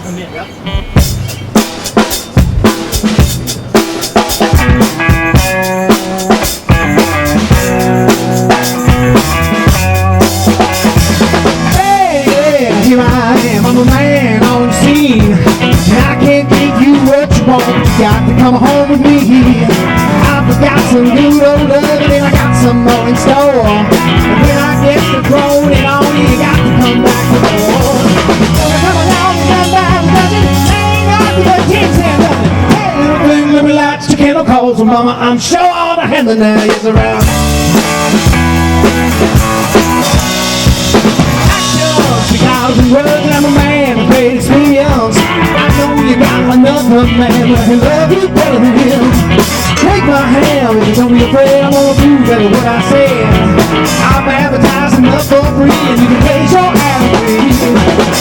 commit, yep. Here I am, I'm a man on the scene, and I can't give you what you want, but you got to come home with me. I've got some good old love, and I got some more in store, and when I get to throwing it on, you got to come back for more. Come along and come back and nothing, ain't nothing but kids and nothing. Hey, little thing, let me light your candle coals, well, mama, I'm sure all the handling now is around. 3,000 words and I'm a man of great experience. I know you got another man who can love you better than him. Take my hand, and don't be afraid, I'm gonna do better what I said. I'm advertising up for free and you can raise your hand free.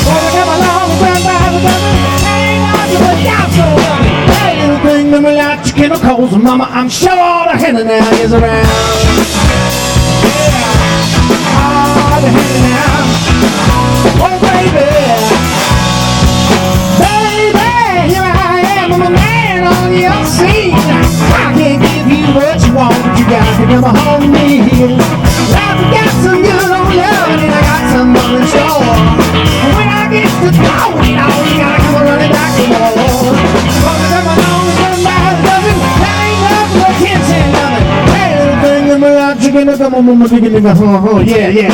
Wanna come along and grab by the gun, ain't nothing but y'all so lovely. Hey, little thing, let me light your candle coals, mama, I'm sure all the hand now is around. Yeah, all the hand now. Oh baby, baby, here I am, I'm a man on your scene. I can't give you what you want, but you got to come home to me. I've got some good old love and I got some money in store. When I get to throwing it all, you gotta come running back for more. Come along and come by the dozen, there ain't nothing but kids and nothing. Hey little thing, let me out, you gonna come on, mama, yeah, yeah.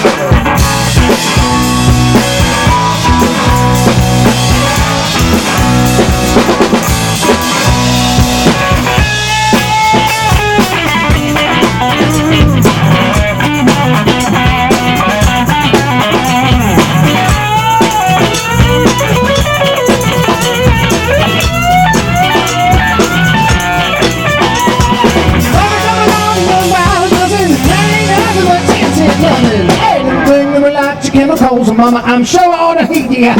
Hey, little thing, let me light your chemicals, mama, I'm sure all the heat you got.